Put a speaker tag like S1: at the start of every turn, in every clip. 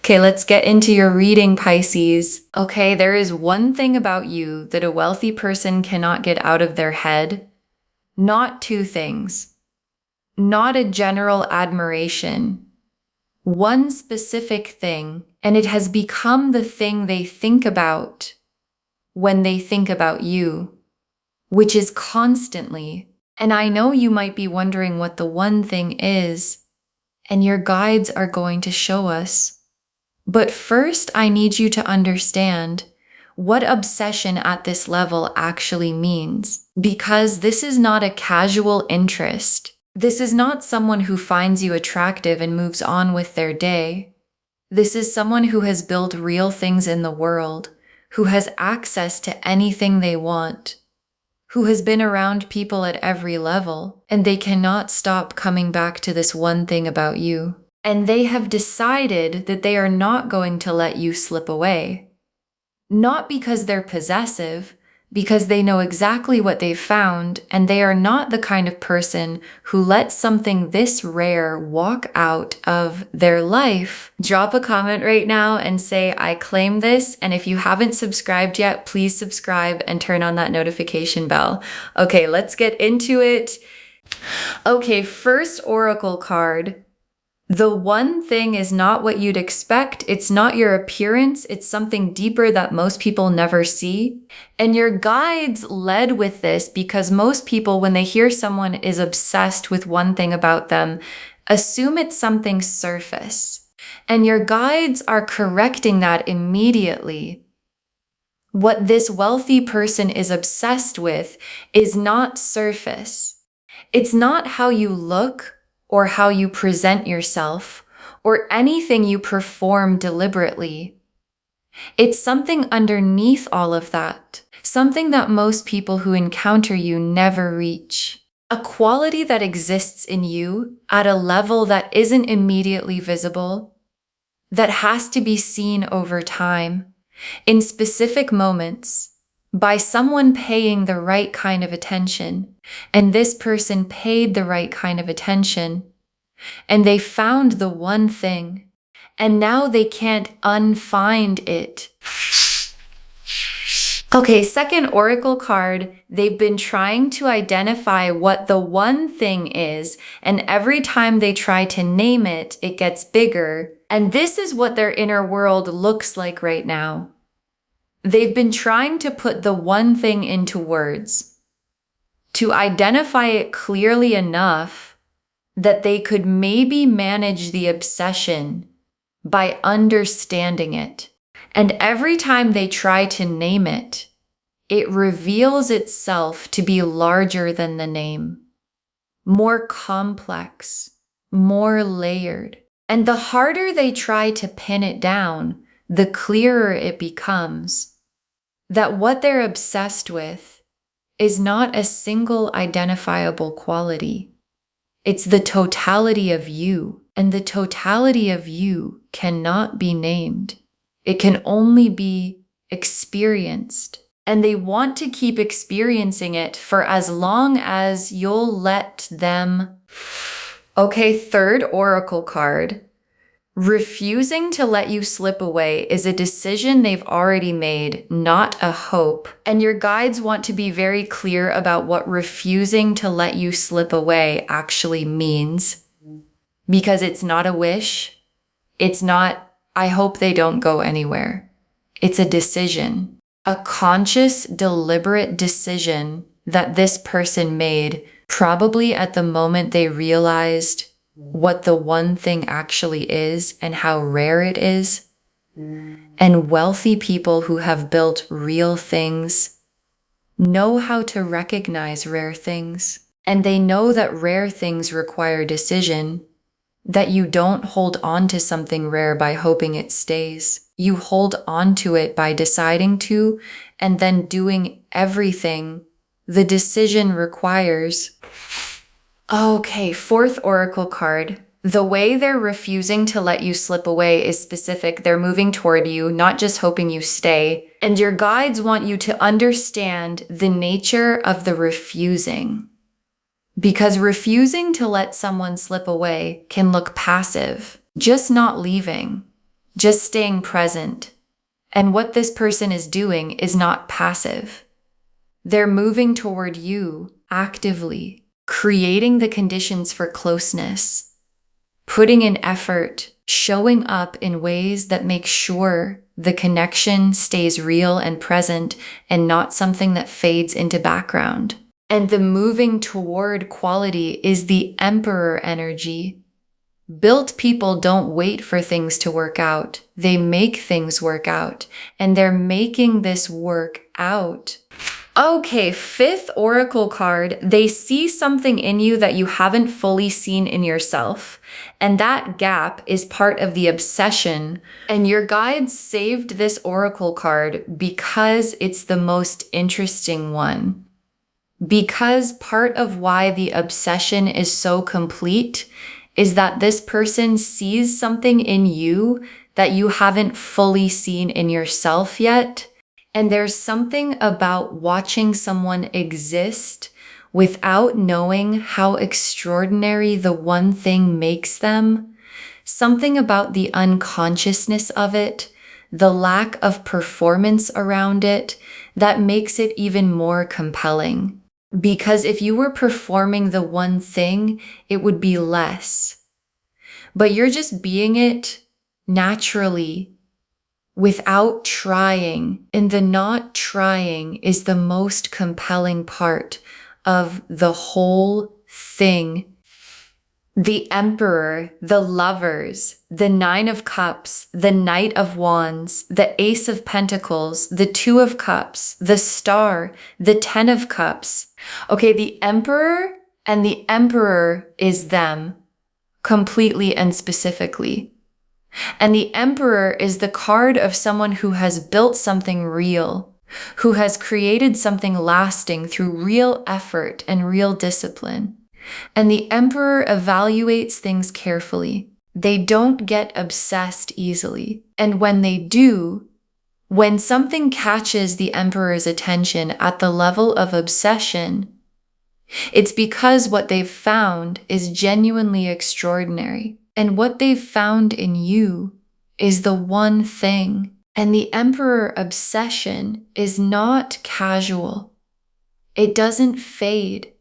S1: Okay, let's get into your reading, Pisces. Okay, there is one thing about you that a wealthy person cannot get out of their head. Not two things. Not a general admiration. One specific thing, and it has become the thing they think about when they think about you, which is constantly. And I know you might be wondering what the one thing is, and your guides are going to show us. But first, I need you to understand what obsession at this level actually means, because this is not a casual interest. This is not someone who finds you attractive and moves on with their day. This is someone who has built real things in the world, who has access to anything they want, who has been around people at every level, and they cannot stop coming back to this one thing about you. And they have decided that they are not going to let you slip away. Not because they're possessive, because they know exactly what they've found, and they are not the kind of person who lets something this rare walk out of their life. Drop a comment right now and say, I claim this, and if you haven't subscribed yet, please subscribe and turn on that notification bell. Okay, let's get into it. Okay, first oracle card. The one thing is not what you'd expect. It's not your appearance. It's something deeper that most people never see. And your guides led with this because most people, when they hear someone is obsessed with one thing about them, assume it's something surface. And your guides are correcting that immediately. What this wealthy person is obsessed with is not surface. It's not how you look, or how you present yourself, or anything you perform deliberately. It's something underneath all of that, something that most people who encounter you never reach. A quality that exists in you at a level that isn't immediately visible, that has to be seen over time, in specific moments, by someone paying the right kind of attention. And this person paid the right kind of attention. And they found the one thing. And now they can't unfind it. Okay, second oracle card. They've been trying to identify what the one thing is. And every time they try to name it, it gets bigger. And this is what their inner world looks like right now. They've been trying to put the one thing into words, to identify it clearly enough that they could maybe manage the obsession by understanding it. And every time they try to name it, it reveals itself to be larger than the name, more complex, more layered. And the harder they try to pin it down, the clearer it becomes that what they're obsessed with is not a single identifiable quality. It's the totality of you, and the totality of you cannot be named. It can only be experienced, and they want to keep experiencing it for as long as you'll let them. Okay, third oracle card. Refusing to let you slip away is a decision they've already made, not a hope. And your guides want to be very clear about what refusing to let you slip away actually means. Because it's not a wish. It's not, I hope they don't go anywhere. It's a decision. A conscious, deliberate decision that this person made, probably at the moment they realized what the one thing actually is and how rare it is. And wealthy people who have built real things know how to recognize rare things. And they know that rare things require decision, that you don't hold on to something rare by hoping it stays. You hold on to it by deciding to, and then doing everything the decision requires. Okay, fourth oracle card. The way they're refusing to let you slip away is specific. They're moving toward you, not just hoping you stay. And your guides want you to understand the nature of the refusing. Because refusing to let someone slip away can look passive, just not leaving, just staying present. And what this person is doing is not passive. They're moving toward you actively, creating the conditions for closeness, putting in effort, showing up in ways that make sure the connection stays real and present and not something that fades into background. And the moving toward quality is the Emperor energy. Built people don't wait for things to work out. They make things work out, and they're making this work out. Okay, fifth oracle card. They see something in you that you haven't fully seen in yourself. And that gap is part of the obsession. And your guides saved this oracle card because it's the most interesting one. Because part of why the obsession is so complete is that this person sees something in you that you haven't fully seen in yourself yet. And there's something about watching someone exist without knowing how extraordinary the one thing makes them. Something about the unconsciousness of it, the lack of performance around it, that makes it even more compelling. Because if you were performing the one thing, it would be less. But you're just being it naturally, without trying, and the not trying is the most compelling part of the whole thing. The Emperor, the Lovers, the Nine of Cups, the Knight of Wands, the Ace of Pentacles, the Two of Cups, the Star, the Ten of Cups. Okay, the Emperor and the Emperor is them, completely and specifically. And the Emperor is the card of someone who has built something real, who has created something lasting through real effort and real discipline. And the Emperor evaluates things carefully. They don't get obsessed easily. And when they do, when something catches the Emperor's attention at the level of obsession, it's because what they've found is genuinely extraordinary. And what they've found in you is the one thing. And the Emperor obsession is not casual. It doesn't fade.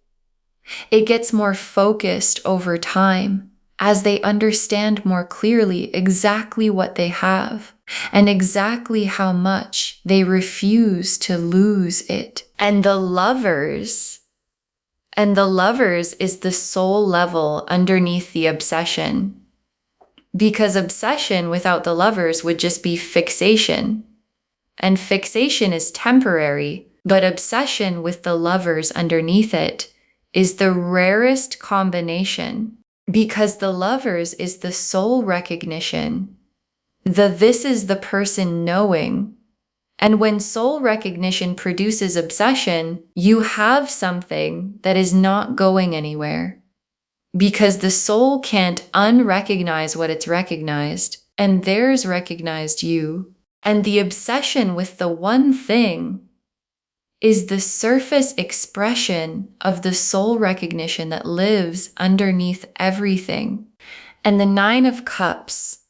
S1: It gets more focused over time as they understand more clearly exactly what they have and exactly how much they refuse to lose it. And the Lovers is the soul level underneath the obsession. Because obsession without the Lovers would just be fixation. And fixation is temporary, but obsession with the Lovers underneath it is the rarest combination. Because the Lovers is the soul recognition. This is the person knowing. And when soul recognition produces obsession, you have something that is not going anywhere. Because the soul can't unrecognize what it's recognized, and theirs recognized you. And the obsession with the one thing is the surface expression of the soul recognition that lives underneath everything. And the Nine of Cups.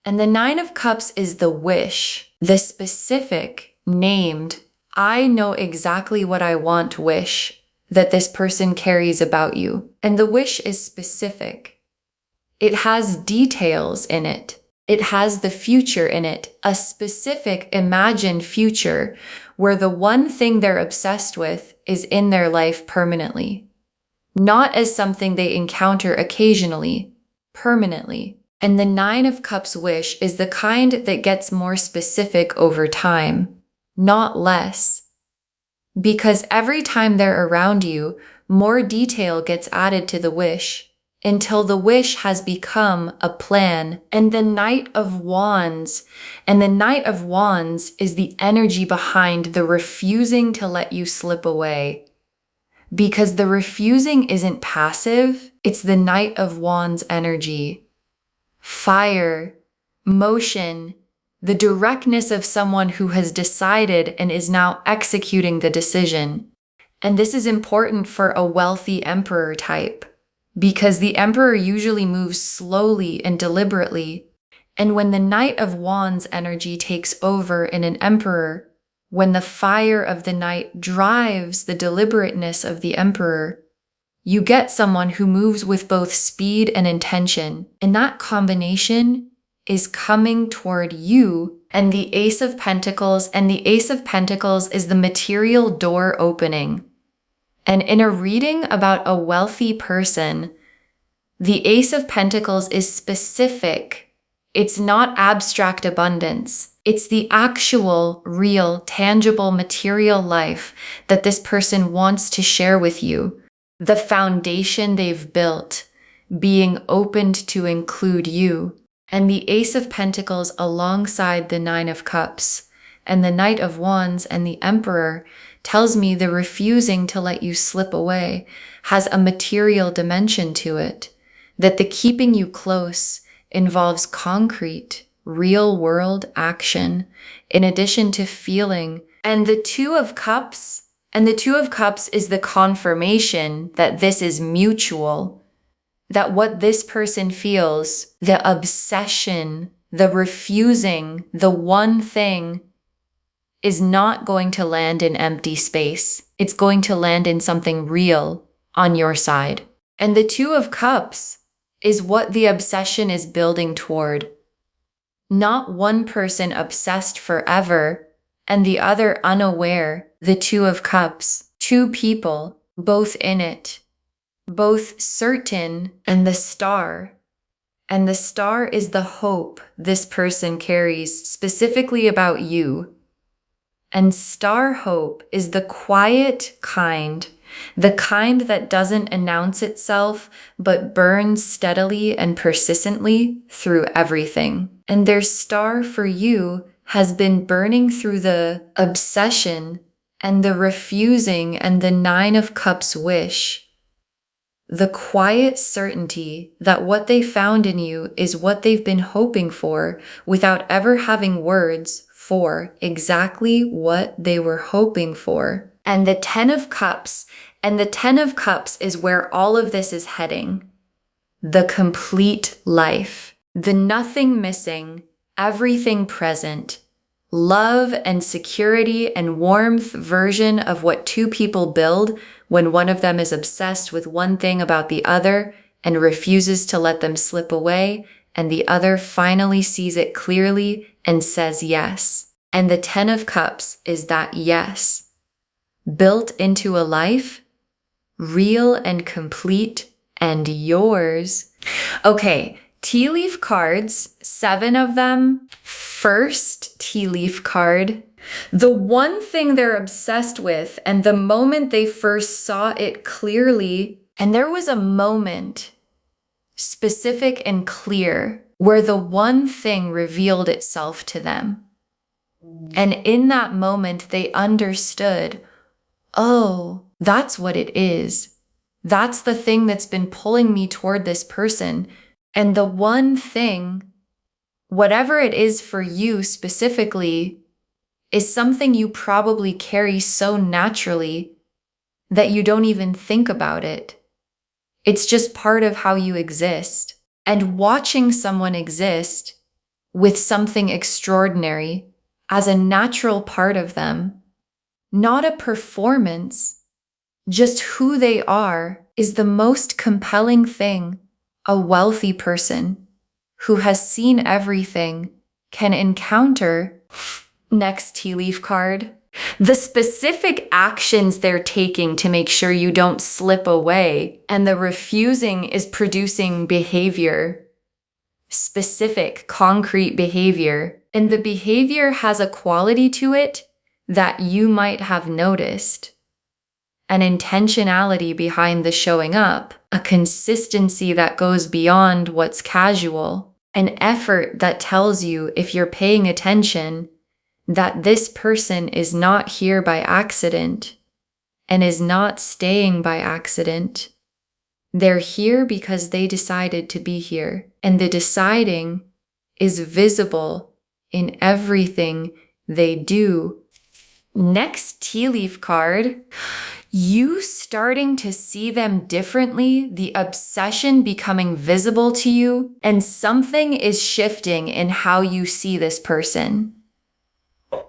S1: And the Nine of Cups is the wish, the specific, named, I know exactly what I want wish that this person carries about you. And the wish is specific. It has details in it. It has the future in it, a specific imagined future where the one thing they're obsessed with is in their life permanently. Not as something they encounter occasionally, permanently. And the Nine of Cups wish is the kind that gets more specific over time, not less. Because every time they're around you, more detail gets added to the wish until the wish has become a plan. And the Knight of Wands is the energy behind the refusing to let you slip away. Because the refusing isn't passive, it's the Knight of Wands energy. Fire, motion, the directness of someone who has decided and is now executing the decision. And this is important for a wealthy Emperor type, because the Emperor usually moves slowly and deliberately, And when the Knight of Wands energy takes over in an Emperor, when the fire of the Knight drives the deliberateness of the Emperor, you get someone who moves with both speed and intention. And that combination is coming toward you. And the Ace of Pentacles, is the material door opening. And in a reading about a wealthy person, the Ace of Pentacles is specific. It's not abstract abundance. It's the actual, real, tangible, material life that this person wants to share with you. The foundation they've built, being opened to include you. And the Ace of Pentacles alongside the Nine of Cups and the Knight of Wands and the Emperor tells me the refusing to let you slip away has a material dimension to it, that the keeping you close involves concrete, real-world action, in addition to feeling. And the Two of Cups is the confirmation that this is mutual, that what this person feels, the obsession, the refusing, the one thing, is not going to land in empty space. It's going to land in something real on your side. And the Two of Cups is what the obsession is building toward. Not one person obsessed forever and the other unaware. The Two of Cups, two people, both in it, both certain, and the Star. And the Star is the hope this person carries specifically about you. And star hope is the quiet kind, the kind that doesn't announce itself, but burns steadily and persistently through everything. And their star for you has been burning through the obsession and the refusing and the Nine of Cups wish. The quiet certainty that what they found in you is what they've been hoping for without ever having words for exactly what they were hoping for. And the Ten of Cups is where all of this is heading. The complete life, the nothing missing, everything present, love and security and warmth version of what two people build when one of them is obsessed with one thing about the other and refuses to let them slip away, and the other finally sees it clearly and says yes. And the Ten of Cups is that yes, built into a life, real and complete and yours. Okay, tea leaf cards, 7 of them. First tea leaf card, the one thing they're obsessed with, and the moment they first saw it clearly, and there was a moment, specific and clear, where the one thing revealed itself to them. And in that moment, they understood, oh, that's what it is. That's the thing that's been pulling me toward this person. And the one thing, whatever it is for you specifically, is something you probably carry so naturally that you don't even think about it. It's just part of how you exist. And watching someone exist with something extraordinary as a natural part of them, not a performance, just who they are, is the most compelling thing a wealthy person who has seen everything can encounter. Next tea leaf card. The specific actions they're taking to make sure you don't slip away, and the refusing is producing behavior. Specific, concrete behavior. And the behavior has a quality to it that you might have noticed. An intentionality behind the showing up, a consistency that goes beyond what's casual, an effort that tells you, if you're paying attention, that this person is not here by accident and is not staying by accident. They're here because they decided to be here, and the deciding is visible in everything they do. Next tea leaf card. You starting to see them differently, the obsession becoming visible to you, and something is shifting in how you see this person.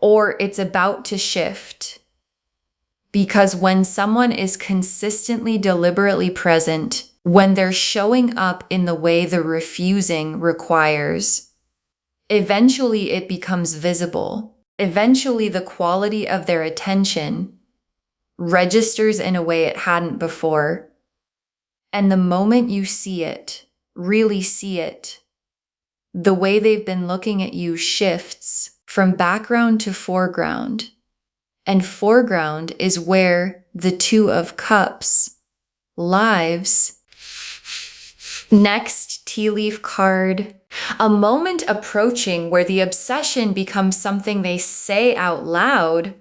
S1: Or it's about to shift. Because when someone is consistently, deliberately present, when they're showing up in the way the refusing requires, eventually it becomes visible. Eventually the quality of their attention registers in a way it hadn't before. And the moment you see it, really see it, the way they've been looking at you shifts from background to foreground. And foreground is where the Two of Cups lives. Next tea leaf card. A moment approaching where the obsession becomes something they say out loud,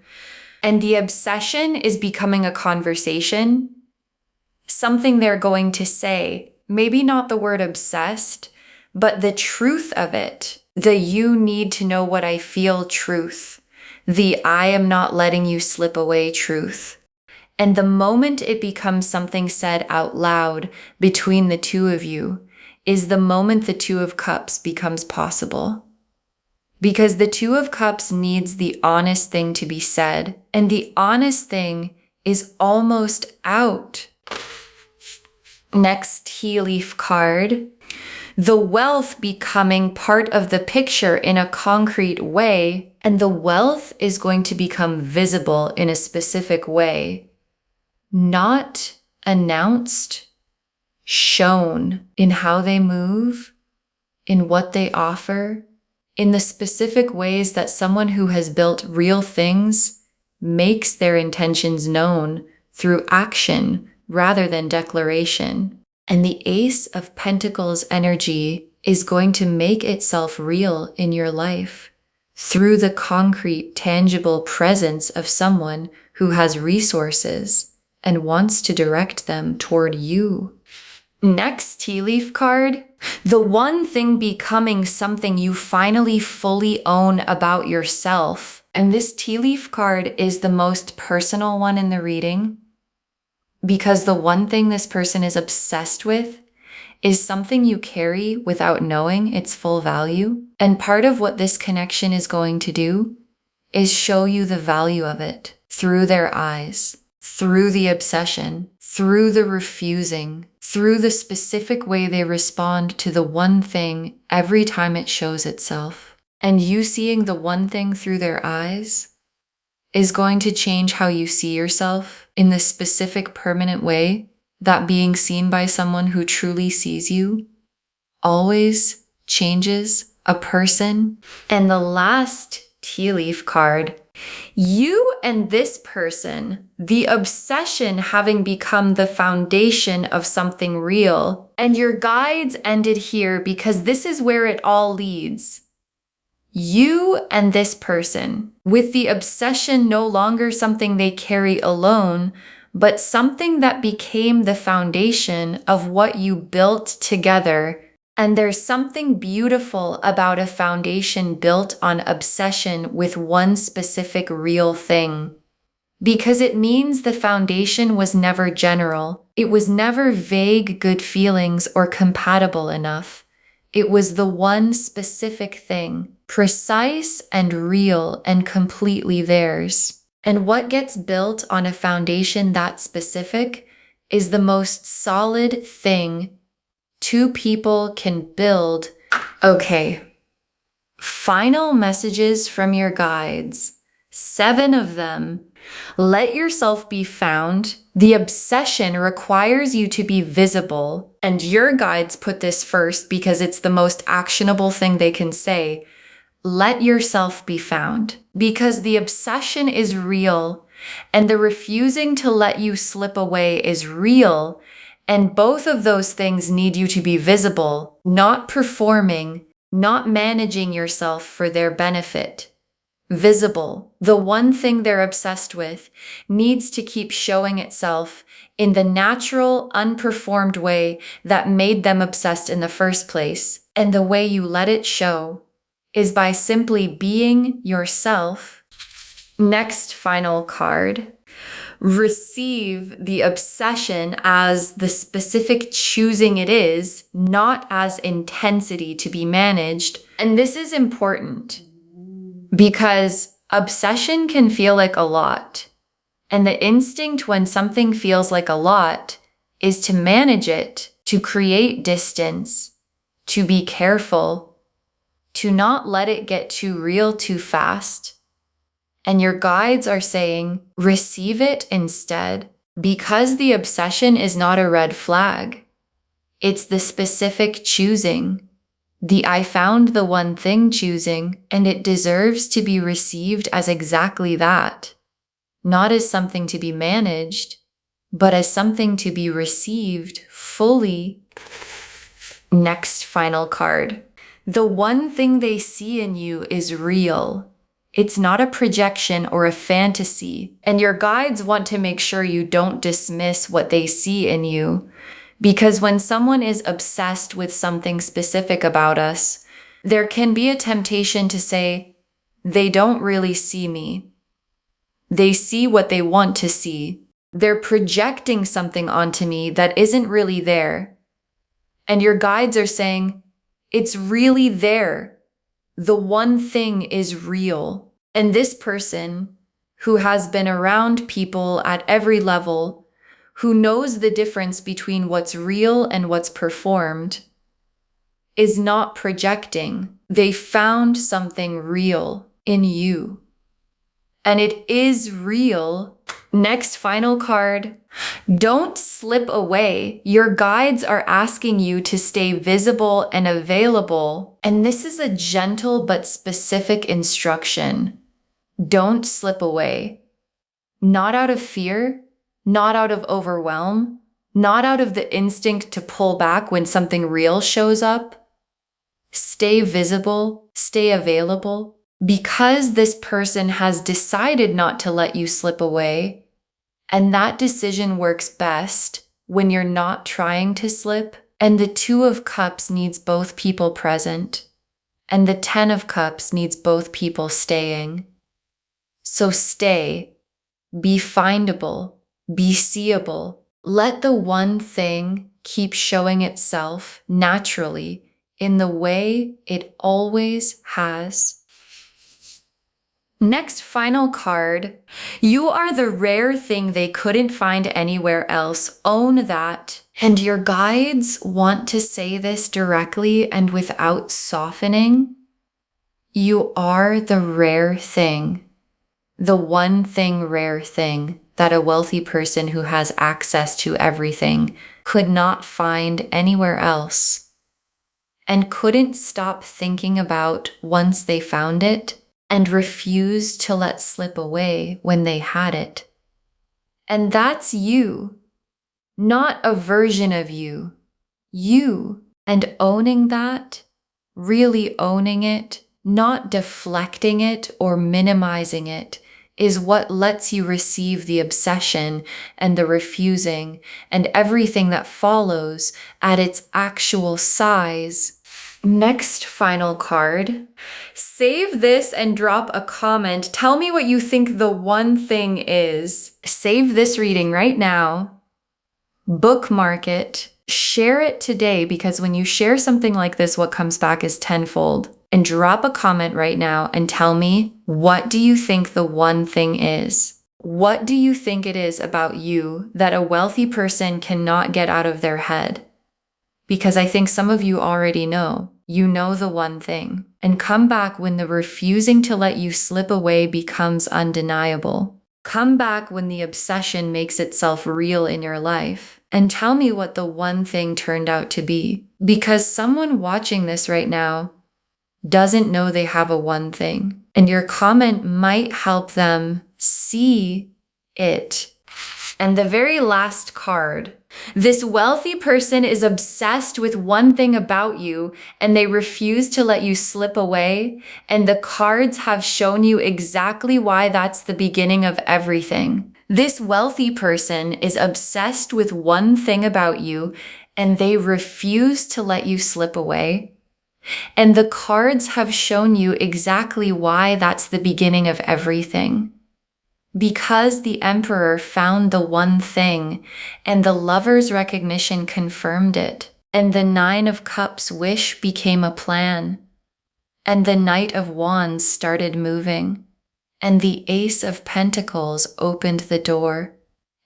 S1: and the obsession is becoming a conversation, something they're going to say. Maybe not the word obsessed, but the truth of it. The you need to know what I feel truth. The I am not letting you slip away truth. And the moment it becomes something said out loud between the two of you is the moment the Two of Cups becomes possible. Because the Two of Cups needs the honest thing to be said, and the honest thing is almost out. Next tea leaf card. The wealth becoming part of the picture in a concrete way, and the wealth is going to become visible in a specific way. Not announced, shown in how they move, in what they offer, in the specific ways that someone who has built real things makes their intentions known through action rather than declaration. And the Ace of Pentacles energy is going to make itself real in your life through the concrete, tangible presence of someone who has resources and wants to direct them toward you. Next tea leaf card. The one thing becoming something you finally fully own about yourself. And this tea leaf card is the most personal one in the reading, because the one thing this person is obsessed with is something you carry without knowing its full value. And part of what this connection is going to do is show you the value of it through their eyes, through the obsession, through the refusing, through the specific way they respond to the one thing every time it shows itself. And you seeing the one thing through their eyes is going to change how you see yourself in the specific permanent way that being seen by someone who truly sees you always changes a person. And the last tea leaf card, you and this person, the obsession having become the foundation of something real. And your guides ended here because this is where it all leads. You and this person, with the obsession no longer something they carry alone, but something that became the foundation of what you built together. And there's something beautiful about a foundation built on obsession with one specific real thing, because it means the foundation was never general. It was never vague good feelings or compatible enough. It was the one specific thing, precise and real and completely theirs. And what gets built on a foundation that specific is the most solid thing two people can build. Okay. Final messages from your guides. 7 of them. Let yourself be found. The obsession requires you to be visible. And your guides put this first because it's the most actionable thing they can say. Let yourself be found. Because the obsession is real and the refusing to let you slip away is real. And both of those things need you to be visible, not performing, not managing yourself for their benefit. Visible. The one thing they're obsessed with needs to keep showing itself in the natural, unperformed way that made them obsessed in the first place. And the way you let it show is by simply being yourself. Next final card. Receive the obsession as the specific choosing it is, not as intensity to be managed. And this is important because obsession can feel like a lot. And the instinct when something feels like a lot is to manage it, to create distance, to be careful, to not let it get too real too fast. And your guides are saying, receive it instead, because the obsession is not a red flag. It's the specific choosing, the I found the one thing choosing, and it deserves to be received as exactly that. Not as something to be managed, but as something to be received fully. Next final card. The one thing they see in you is real. It's not a projection or a fantasy, and your guides want to make sure you don't dismiss what they see in you. Because when someone is obsessed with something specific about us, there can be a temptation to say, they don't really see me. They see what they want to see. They're projecting something onto me that isn't really there. And your guides are saying, it's really there. The one thing is real. And this person, who has been around people at every level, who knows the difference between what's real and what's performed, is not projecting. They found something real in you. And it is real. Next final card. Don't slip away. Your guides are asking you to stay visible and available. And this is a gentle but specific instruction. Don't slip away. Not out of fear, not out of overwhelm, not out of the instinct to pull back when something real shows up. Stay visible, stay available. Because this person has decided not to let you slip away, and that decision works best when you're not trying to slip, and the Two of Cups needs both people present, and the Ten of Cups needs both people staying. So stay, be findable, be seeable. Let the one thing keep showing itself naturally in the way it always has. Next final card. You are the rare thing they couldn't find anywhere else. Own that. And your guides want to say this directly and without softening. You are the rare thing. The one thing rare thing that a wealthy person who has access to everything could not find anywhere else. And couldn't stop thinking about once they found it, and refused to let slip away when they had it. And that's you, not a version of you. You. And owning that, really owning it, not deflecting it or minimizing it, is what lets you receive the obsession and the refusing and everything that follows at its actual size. Next final card. Save this and drop a comment. Tell me what you think the one thing is. Save this reading right now. Bookmark it. Share it today, because when you share something like this, what comes back is tenfold. And drop a comment right now and tell me, what do you think the one thing is? What do you think it is about you that a wealthy person cannot get out of their head? Because I think some of you already know. You know the one thing. And come back when the refusing to let you slip away becomes undeniable. Come back when the obsession makes itself real in your life. And tell me what the one thing turned out to be. Because someone watching this right now doesn't know they have a one thing. And your comment might help them see it. And the very last card. This wealthy person is obsessed with one thing about you, and they refuse to let you slip away. And the cards have shown you exactly why that's the beginning of everything. This wealthy person is obsessed with one thing about you, and they refuse to let you slip away. And the cards have shown you exactly why that's the beginning of everything. Because the Emperor found the one thing, and the Lover's recognition confirmed it, and the Nine of Cups wish became a plan, and the Knight of Wands started moving, and the Ace of Pentacles opened the door,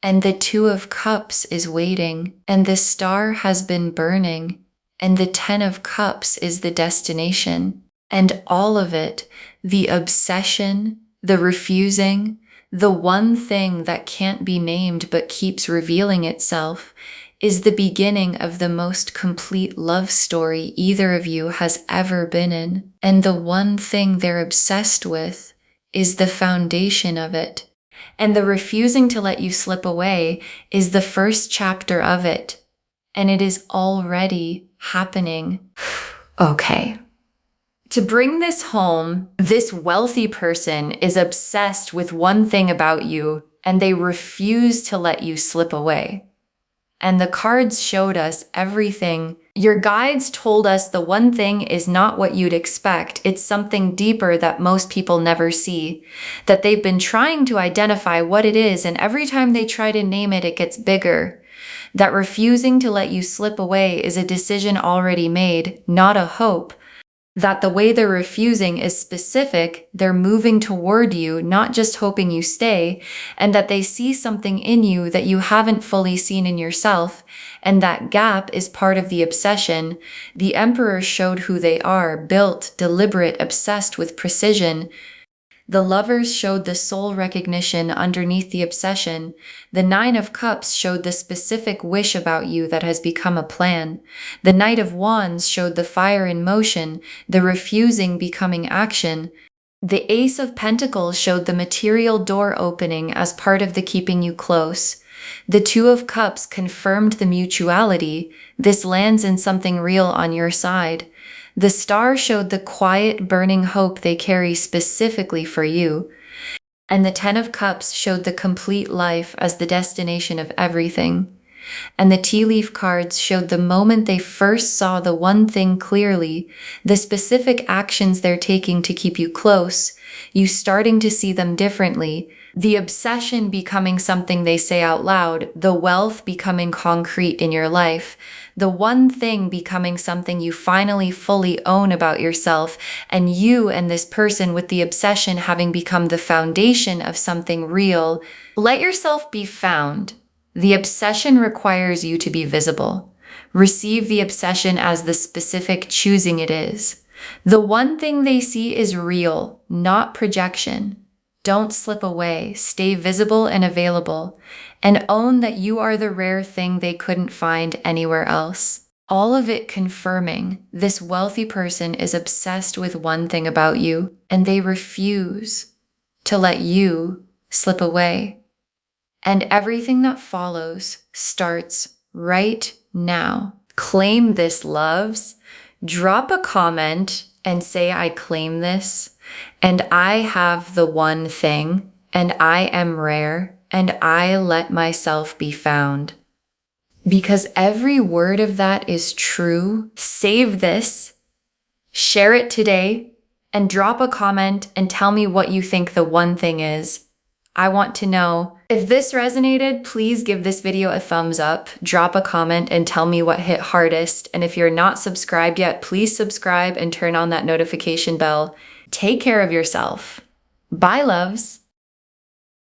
S1: and the Two of Cups is waiting, and the star has been burning, and the Ten of Cups is the destination, and all of it, the obsession, the refusing, the one thing that can't be named but keeps revealing itself, is the beginning of the most complete love story either of you has ever been in. And the one thing they're obsessed with is the foundation of it. And the refusing to let you slip away is the first chapter of it. And it is already happening. Okay. To bring this home, this wealthy person is obsessed with one thing about you, and they refuse to let you slip away. And the cards showed us everything. Your guides told us the one thing is not what you'd expect. It's something deeper that most people never see, that they've been trying to identify what it is, and every time they try to name it, it gets bigger. That refusing to let you slip away is a decision already made, not a hope. That the way they're refusing is specific, they're moving toward you, not just hoping you stay, and that they see something in you that you haven't fully seen in yourself, and that gap is part of the obsession. The Emperor showed who they are, built, deliberate, obsessed with precision. The Lovers showed the soul recognition underneath the obsession. The Nine of Cups showed the specific wish about you that has become a plan. The Knight of Wands showed the fire in motion, the refusing becoming action. The Ace of Pentacles showed the material door opening as part of the keeping you close. The Two of Cups confirmed the mutuality. This lands in something real on your side. The star showed the quiet, burning hope they carry specifically for you. And the Ten of Cups showed the complete life as the destination of everything. And the tea leaf cards showed the moment they first saw the one thing clearly, the specific actions they're taking to keep you close, you starting to see them differently, the obsession becoming something they say out loud, the wealth becoming concrete in your life, the one thing becoming something you finally fully own about yourself, and you and this person with the obsession having become the foundation of something real. Let yourself be found. The obsession requires you to be visible. Receive the obsession as the specific choosing it is. The one thing they see is real, not projection. Don't slip away. Stay visible and available, and own that you are the rare thing they couldn't find anywhere else. All of it confirming this wealthy person is obsessed with one thing about you, and they refuse to let you slip away. And everything that follows starts right now. Claim this, loves. Drop a comment and say, I claim this, and I have the one thing, and I am rare, and I let myself be found. Because every word of that is true. Save this, share it today, and drop a comment and tell me what you think the one thing is. I want to know. If this resonated, please give this video a thumbs up, drop a comment, and tell me what hit hardest. And if you're not subscribed yet, please subscribe and turn on that notification bell. Take care of yourself. Bye, loves.